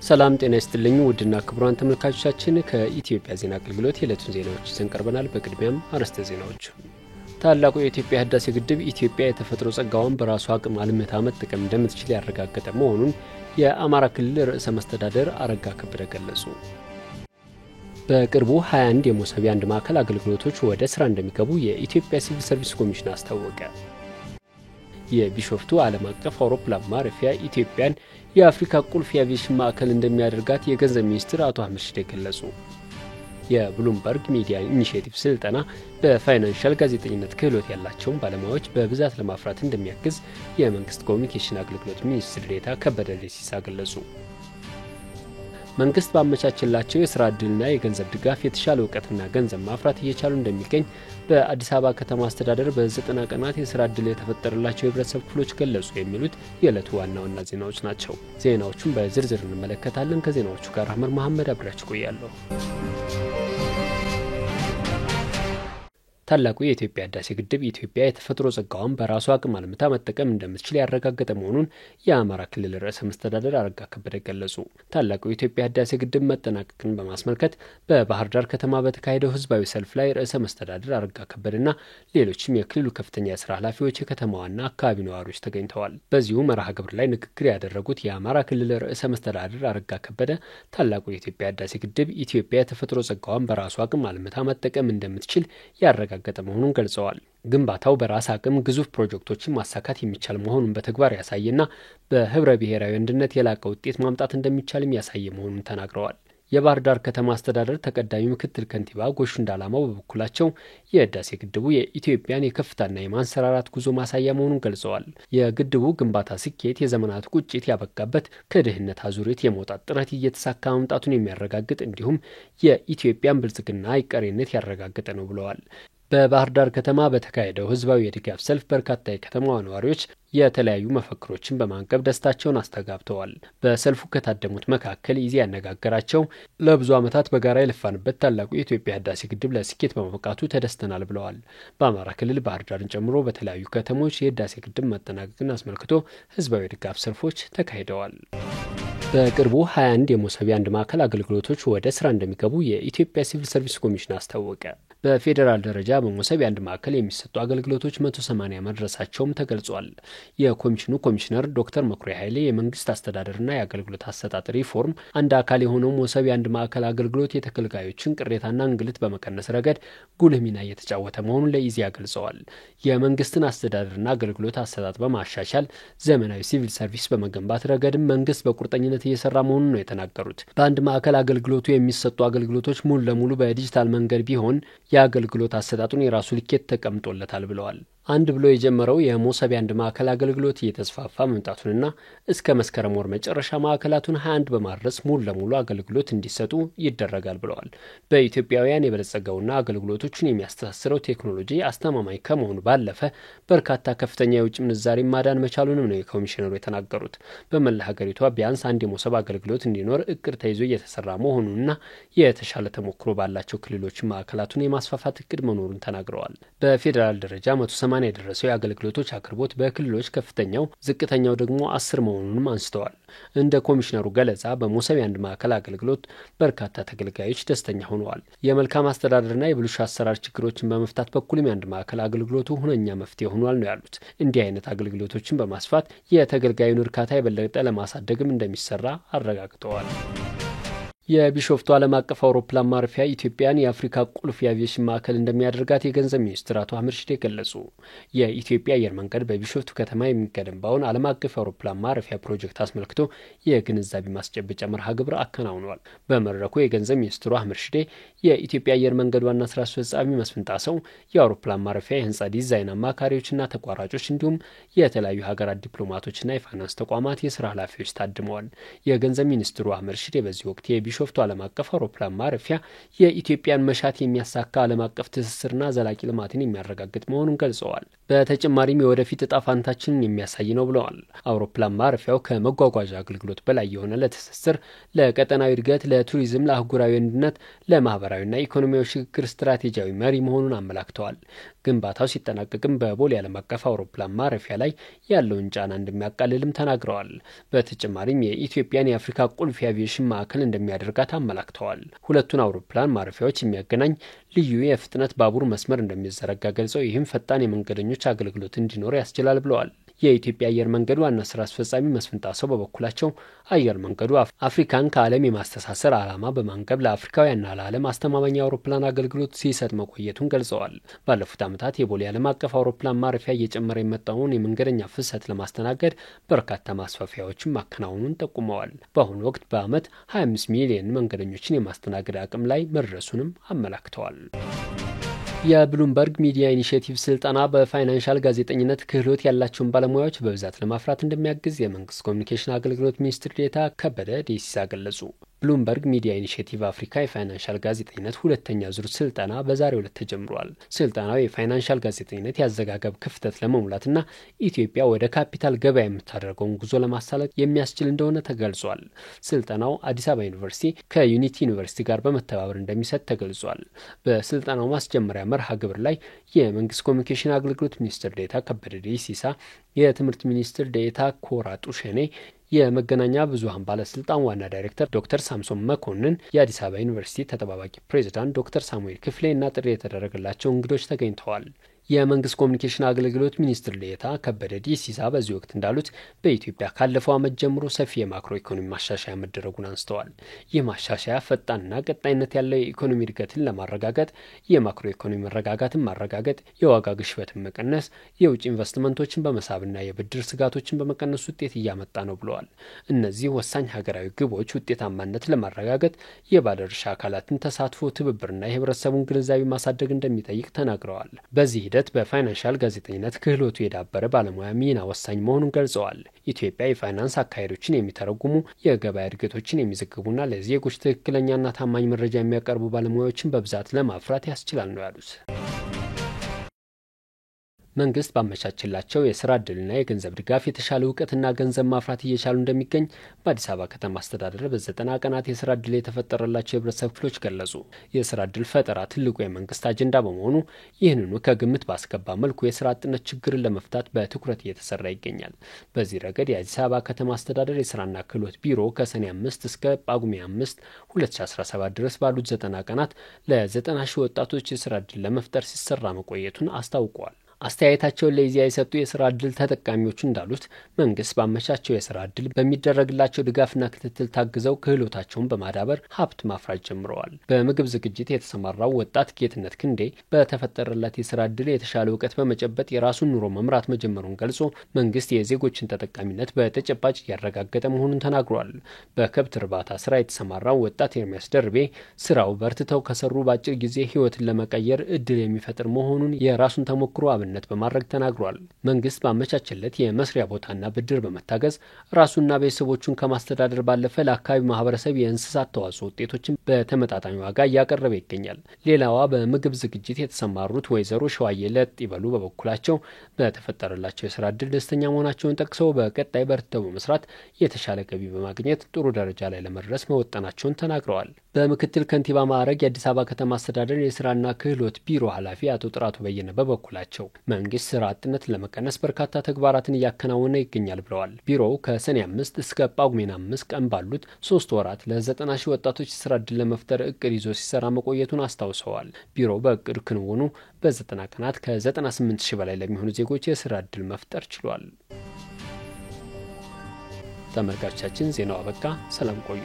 ሰላም ጤና ይስጥልኝ ውድና ክቡራን ተመልካቾቻችን ከኢትዮጵያ ዜና አገልግሎት የዕለቱን ዜናዎች ይዘን ቀርበናል። በቅድሚያም አርዕስተ ዜናዎች። ታላቁ የኢትዮጵያ ህዳሴ ግድብ ኢትዮጵያ የተፈጥሮ ጸጋዋን በራሷ አቅም አልምታ መጠቀም እንደምትችል ያረጋገጠ መሆኑን የአማራ ክልል ርዕሰ መስተዳድር አረጋ ከበደ ገለጹ። በቅርቡ 21 የሞሰብ የአንድ ማዕከል አገልግሎቶች ወደ ስራ እንደሚገቡ የኢትዮጵያ ሲቪል ሰርቪስ ኮሚሽን አስታወቀ። የቢሾፍቱ ዓለም አቀፍ አውሮፕላን ማረፊያ ኢትዮጵያን የአፍሪካ ቁልፍ የአቪዬሽን ማዕከል እንደሚያደርጋት የገንዘብ ሚኒስትር አቶ አህመድ ሺዴ ገለጹ። የብሉምበርግ ሚዲያ ኢኒሼቲቭ ስልጠና በፋይናንሻል ጋዜጠኝነት ክህሎት ያላቸውን ባለሙያዎች በብዛት ለማፍራት እንደሚያግዝ የመንግስት ኮሚኒኬሽን አገልግሎት ሚኒስትር ዴኤታ ከበደ ሌሲሳ ገለጹ። መንግስት ባመቻቸላቸው የሥራ ዕድልና የገንዘብ ድጋፍ የተሻለ ዕውቀትና ገንዘብ ማፍራት እየቻሉ እንደሚገኝ በአዲስ አበባ ከተማ አስተዳደር በ90 ቀናት የሥራ ዕድል የተፈጠረላቸው የህብረተሰብ ክፍሎች ገለጹ። የሚሉት የዕለቱ ዋና ዋና ዜናዎች ናቸው። ዜናዎቹን በዝርዝር እንመለከታለን። ከዜናዎቹ ጋር አህመድ መሐመድ አብራችሁ ቆያለሁ። ታላቁ የኢትዮጵያ ህዳሴ ግድብ ኢትዮጵያ የተፈጥሮ ጸጋዋን በራሷ አቅም አልምታ መጠቀም እንደምትችል ያረጋገጠ መሆኑን የአማራ ክልል ርዕሰ መስተዳድር አረጋ ከበደ ገለጹ። ታላቁ የኢትዮጵያ ህዳሴ ግድብ መጠናቀቅን በማስመልከት በባህር ዳር ከተማ በተካሄደው ህዝባዊ ሰልፍ ላይ ርዕሰ መስተዳድር አረጋ ከበደና ሌሎችም የክልሉ ከፍተኛ የስራ ኃላፊዎች፣ የከተማዋና አካባቢ ነዋሪዎች ተገኝተዋል። በዚሁ መርሃ ግብር ላይ ንግግር ያደረጉት የአማራ ክልል ርዕሰ መስተዳድር አረጋ ከበደ ታላቁ የኢትዮጵያ ህዳሴ ግድብ ኢትዮጵያ የተፈጥሮ ጸጋዋን በራሷ አቅም አልምታ መጠቀም እንደምትችል ያረጋገጠ መሆኑን ገልጸዋል። ግንባታው በራስ አቅም ግዙፍ ፕሮጀክቶችን ማሳካት የሚቻል መሆኑን በተግባር ያሳየና በህብረ ብሔራዊ አንድነት የላቀ ውጤት ማምጣት እንደሚቻልም ያሳየ መሆኑን ተናግረዋል። የባህር ዳር ከተማ አስተዳደር ተቀዳሚ ምክትል ከንቲባ ጎሹ እንዳላማው በበኩላቸው የህዳሴ ግድቡ የኢትዮጵያን የከፍታና የማንሰራራት ጉዞ ማሳያ መሆኑን ገልጸዋል። የግድቡ ግንባታ ስኬት የዘመናት ቁጭት ያበቃበት ከድህነት አዙሪት የመውጣት ጥረት እየተሳካ መምጣቱን የሚያረጋግጥ እንዲሁም የኢትዮጵያን ብልጽግና አይቀሬነት ያረጋገጠ ነው ብለዋል። በባህር ዳር ከተማ በተካሄደው ህዝባዊ የድጋፍ ሰልፍ በርካታ የከተማዋ ነዋሪዎች የተለያዩ መፈክሮችን በማንገብ ደስታቸውን አስተጋብተዋል። በሰልፉ ከታደሙት መካከል ኢዜአ ያነጋገራቸው ለብዙ ዓመታት በጋራ የለፋንበት ታላቁ የኢትዮጵያ ህዳሴ ግድብ ለስኬት በመብቃቱ ተደስተናል ብለዋል። በአማራ ክልል ባህር ዳርን ጨምሮ በተለያዩ ከተሞች የህዳሴ ግድብ መጠናቀቅን አስመልክቶ ህዝባዊ ድጋፍ ሰልፎች ተካሂደዋል። በቅርቡ 21 የሞሰብ የአንድ ማዕከል አገልግሎቶች ወደ ስራ እንደሚገቡ የኢትዮጵያ ሲቪል ሰርቪስ ኮሚሽን አስታወቀ። በፌዴራል ደረጃ በሞሰብ የአንድ ማዕከል የሚሰጡ አገልግሎቶች 180 መድረሳቸውም ተገልጿል። የኮሚሽኑ ኮሚሽነር ዶክተር መኩሪያ ኃይሌ የመንግስት አስተዳደርና የአገልግሎት አሰጣጥ ሪፎርም አንድ አካል የሆነው ሞሰብ የአንድ ማዕከል አገልግሎት የተገልጋዮችን ቅሬታና እንግልት በመቀነስ ረገድ ጉልህ ሚና እየተጫወተ መሆኑን ለኢዜአ ገልጸዋል። የመንግስትን አስተዳደርና አገልግሎት አሰጣጥ በማሻሻል ዘመናዊ ሲቪል ሰርቪስ በመገንባት ረገድም መንግስት በቁርጠኝነት እየሰራ መሆኑን ነው የተናገሩት። በአንድ ማዕከል አገልግሎቱ የሚሰጡ አገልግሎቶች ሙሉ ለሙሉ በዲጂታል መንገድ ቢሆን የአገልግሎት አሰጣጡን የራሱ ልኬት ተቀምጦለታል ብለዋል። አንድ ብሎ የጀመረው የሞሰብ የአንድ ማዕከል አገልግሎት እየተስፋፋ መምጣቱንና እስከ መስከረም ወር መጨረሻ ማዕከላቱን 21 በማድረስ ሙሉ ለሙሉ አገልግሎት እንዲሰጡ ይደረጋል ብለዋል። በኢትዮጵያውያን የበለጸገውና አገልግሎቶችን የሚያስተሳስረው ቴክኖሎጂ አስተማማኝ ከመሆኑ ባለፈ በርካታ ከፍተኛ የውጭ ምንዛሪ ማዳን መቻሉንም ነው የኮሚሽነሩ የተናገሩት። በመላ ሀገሪቷ ቢያንስ አንድ የሞሰብ አገልግሎት እንዲኖር እቅድ ተይዞ እየተሰራ መሆኑንና የተሻለ ተሞክሮ ባላቸው ክልሎች ማዕከላቱን የማስፋፋት እቅድ መኖሩን ተናግረዋል። በፌዴራል ደረጃ 180 የደረሰው የአገልግሎቶች አቅርቦት በክልሎች ከፍተኛው ዝቅተኛው ደግሞ 10 መሆኑንም አንስተዋል። እንደ ኮሚሽነሩ ገለጻ በሞሰብ የአንድ ማዕከል አገልግሎት በርካታ ተገልጋዮች ደስተኛ ሆነዋል። የመልካም አስተዳደርና የብልሹ አሰራር ችግሮችን በመፍታት በኩልም የአንድ ማዕከል አገልግሎቱ ሁነኛ መፍትሄ ሆኗል ነው ያሉት። እንዲህ አይነት አገልግሎቶችን በማስፋት የተገልጋዩን እርካታ የበለጠ ለማሳደግም እንደሚሰራ አረጋግጠዋል። የቢሾፍቱ ዓለም አቀፍ አውሮፕላን ማረፊያ ኢትዮጵያን የአፍሪካ ቁልፍ የአቪዬሽን ማዕከል እንደሚያደርጋት የገንዘብ ሚኒስትር አቶ አህመድ ሺዴ ገለጹ። የኢትዮጵያ አየር መንገድ በቢሾፍቱ ከተማ የሚገነባውን ዓለም አቀፍ አውሮፕላን ማረፊያ ፕሮጀክት አስመልክቶ የግንዛቤ ማስጨበጫ መርሃ ግብር አከናውኗል። በመድረኩ የገንዘብ ሚኒስትሩ አህመድ ሺዴ፣ የኢትዮጵያ አየር መንገድ ዋና ስራ አስፈጻሚ መስፍን ጣሰው፣ የአውሮፕላን ማረፊያ የህንፃ ዲዛይን አማካሪዎችና ተቋራጮች እንዲሁም የተለያዩ ሀገራት ዲፕሎማቶችና የፋይናንስ ተቋማት የስራ ኃላፊዎች ታድመዋል። የገንዘብ ሚኒስትሩ አህመድ ሺዴ በዚህ ወቅት ቢሾፍቱ ዓለም አቀፍ አውሮፕላን ማረፊያ የኢትዮጵያን መሻት የሚያሳካ ዓለም አቀፍ ትስስርና ዘላቂ ልማትን የሚያረጋግጥ መሆኑን ገልጸዋል። በተጨማሪም የወደፊት እጣ ፋንታችንን የሚያሳይ ነው ብለዋል። አውሮፕላን ማረፊያው ከመጓጓዣ አገልግሎት በላይ የሆነ ለትስስር፣ ለቀጠናዊ እድገት፣ ለቱሪዝም፣ ለአህጉራዊ አንድነት፣ ለማህበራዊና ኢኮኖሚያዊ ሽግግር ስትራቴጂያዊ መሪ መሆኑን አመላክተዋል። ግንባታው ሲጠናቀቅም በቦሌ ዓለም አቀፍ አውሮፕላን ማረፊያ ላይ ያለውን ጫና እንደሚያቃልልም ተናግረዋል። በተጨማሪም የኢትዮጵያን የአፍሪካ ቁልፍ የአቪዬሽን ማዕከል እንደሚያደርጋት አመላክተዋል። ሁለቱን አውሮፕላን ማረፊያዎች የሚያገናኝ ልዩ የፍጥነት ባቡር መስመር እንደሚዘረጋ ገልጸው ይህም ፈጣን የመንገደኞች አገልግሎት እንዲኖር ያስችላል ብለዋል። የኢትዮጵያ አየር መንገድ ዋና ስራ አስፈጻሚ መስፍን ጣሰው በበኩላቸው አየር መንገዱ አፍሪካን ከዓለም የማስተሳሰር ዓላማ በማንገብ ለአፍሪካውያንና ለዓለም አስተማማኝ አውሮፕላን አገልግሎት ሲሰጥ መቆየቱን ገልጸዋል። ባለፉት ዓመታት የቦሌ ዓለም አቀፍ አውሮፕላን ማረፊያ እየጨመረ የመጣውን የመንገደኛ ፍሰት ለማስተናገድ በርካታ ማስፋፊያዎችን ማከናወኑን ጠቁመዋል። በአሁኑ ወቅት በዓመት 25 ሚሊዮን መንገደኞችን የማስተናገድ አቅም ላይ መድረሱንም አመላክተዋል። የብሉምበርግ ሚዲያ ኢኒሼቲቭ ስልጠና በፋይናንሻል ጋዜጠኝነት ክህሎት ያላቸውን ባለሙያዎች በብዛት ለማፍራት እንደሚያግዝ የመንግስት ኮሚኒኬሽን አገልግሎት ሚኒስትር ዴኤታ ከበደ ዴሲሳ ገለጹ። ብሉምበርግ ሚዲያ ኢኒሼቲቭ አፍሪካ የፋይናንሻል ጋዜጠኝነት ሁለተኛ ዙር ስልጠና በዛሬው ዕለት ተጀምሯል። ስልጠናው የፋይናንሻል ጋዜጠኝነት ያዘጋገብ ክፍተት ለመሙላትና ኢትዮጵያ ወደ ካፒታል ገበያ የምታደርገውን ጉዞ ለማሳለጥ የሚያስችል እንደሆነ ተገልጿል። ስልጠናው አዲስ አበባ ዩኒቨርሲቲ ከዩኒቲ ዩኒቨርሲቲ ጋር በመተባበር እንደሚሰጥ ተገልጿል። በስልጠናው ማስጀመሪያ መርሃ ግብር ላይ የመንግስት ኮሚኒኬሽን አገልግሎት ሚኒስትር ዴኤታ ከበደ ዴሲሳ፣ የትምህርት ሚኒስትር ዴኤታ ኮራ ጡሸኔ፣ የመገናኛ ብዙሃን ባለስልጣን ዋና ዳይሬክተር ዶክተር ሳምሶን መኮንን፣ የአዲስ አበባ ዩኒቨርሲቲ ተጠባባቂ ፕሬዚዳንት ዶክተር ሳሙኤል ክፍሌ እና ጥሪ የተደረገላቸው እንግዶች ተገኝተዋል። የመንግስት ኮሚኒኬሽን አገልግሎት ሚኒስትር ዴኤታ ከበደ ዴሲሳ በዚህ ወቅት እንዳሉት በኢትዮጵያ ካለፈው ዓመት ጀምሮ ሰፊ የማክሮ ኢኮኖሚ ማሻሻያ መደረጉን አንስተዋል። ይህ ማሻሻያ ፈጣንና ቀጣይነት ያለው የኢኮኖሚ እድገትን ለማረጋገጥ፣ የማክሮ ኢኮኖሚ መረጋጋትን ማረጋገጥ፣ የዋጋ ግሽበትን መቀነስ፣ የውጭ ኢንቨስትመንቶችን በመሳብና የብድር ስጋቶችን በመቀነስ ውጤት እያመጣ ነው ብለዋል። እነዚህ ወሳኝ ሀገራዊ ግቦች ውጤታማነት ለማረጋገጥ የባለድርሻ አካላትን ተሳትፎ፣ ትብብርና የህብረተሰቡን ግንዛቤ ማሳደግ እንደሚጠይቅ ተናግረዋል። በዚህ ሂደት በፋይናንሻል ጋዜጠኝነት ክህሎቱ የዳበረ ባለሙያ ሚና ወሳኝ መሆኑን ገልጸዋል። ኢትዮጵያ የፋይናንስ አካሄዶችን የሚተረጉሙ፣ የገበያ እድገቶችን የሚዘግቡና ለዜጎች ትክክለኛና ታማኝ መረጃ የሚያቀርቡ ባለሙያዎችን በብዛት ለማፍራት ያስችላል ነው ያሉት። መንግስት ባመቻችላቸው የስራ ዕድልና የገንዘብ ድጋፍ የተሻለ እውቀትና ገንዘብ ማፍራት እየቻሉ እንደሚገኝ በአዲስ አበባ ከተማ አስተዳደር በ90 ቀናት የስራ ዕድል የተፈጠረላቸው የህብረተሰብ ክፍሎች ገለጹ። የስራ ዕድል ፈጠራ ትልቁ የመንግስት አጀንዳ በመሆኑ ይህንኑ ከግምት ባስገባ መልኩ የስራ አጥነት ችግርን ለመፍታት በትኩረት እየተሰራ ይገኛል። በዚህ ረገድ የአዲስ አበባ ከተማ አስተዳደር የስራና ክህሎት ቢሮ ከሰኔ 5 እስከ ጳጉሜ 5 2017 ድረስ ባሉት 90 ቀናት ለ90 ሺህ ወጣቶች የስራ ዕድል ለመፍጠር ሲሰራ መቆየቱን አስታውቋል። አስተያየታቸውን ለኢዜአ የሰጡ የስራ ዕድል ተጠቃሚዎች እንዳሉት መንግስት ባመቻቸው የስራ ዕድል በሚደረግላቸው ድጋፍና ክትትል ታግዘው ክህሎታቸውን በማዳበር ሀብት ማፍራት ጀምረዋል። በምግብ ዝግጅት የተሰማራው ወጣት ጌትነት ክንዴ በተፈጠረለት የስራ ዕድል የተሻለ እውቀት በመጨበጥ የራሱን ኑሮ መምራት መጀመሩን ገልጾ መንግስት የዜጎችን ተጠቃሚነት በተጨባጭ እያረጋገጠ መሆኑን ተናግሯል። በከብት እርባታ ስራ የተሰማራው ወጣት ኤርሚያስ ደርቤ ስራው በርትተው ከሰሩ በአጭር ጊዜ ህይወትን ለመቀየር እድል የሚፈጥር መሆኑን የራሱን ተሞክሮ ነት በማድረግ ተናግሯል። መንግስት ባመቻቸለት የመስሪያ ቦታና ብድር በመታገዝ ራሱና ቤተሰቦቹን ከማስተዳደር ባለፈ ለአካባቢ ማህበረሰብ የእንስሳት ተዋጽኦ ውጤቶችን በተመጣጣኝ ዋጋ እያቀረበ ይገኛል። ሌላዋ በምግብ ዝግጅት የተሰማሩት ወይዘሮ ሸዋዬ ለጥ ይበሉ በበኩላቸው በተፈጠረላቸው የስራ ዕድል ደስተኛ መሆናቸውን ጠቅሰው በቀጣይ በርትተው በመስራት የተሻለ ገቢ በማግኘት ጥሩ ደረጃ ላይ ለመድረስ መወጠናቸውን ተናግረዋል። በምክትል ከንቲባ ማዕረግ የአዲስ አበባ ከተማ አስተዳደር የስራና ክህሎት ቢሮ ኃላፊ አቶ ጥራቱ በየነ በበኩላቸው መንግስት ስራ አጥነትን ለመቀነስ በርካታ ተግባራትን እያከናወነ ይገኛል ብለዋል። ቢሮው ከሰኔ 5 እስከ ጳጉሜ 5 ቀን ባሉት 3 ወራት ለ90 ሺህ ወጣቶች ስራ ዕድል ለመፍጠር እቅድ ይዞ ሲሰራ መቆየቱን አስታውሰዋል። ቢሮው በእቅድ ክንውኑ በ90 ቀናት ከ98 ሺህ በላይ ለሚሆኑ ዜጎች የስራ ዕድል መፍጠር ችሏል። ተመልካቾቻችን ዜናው አበቃ። ሰላም ቆዩ።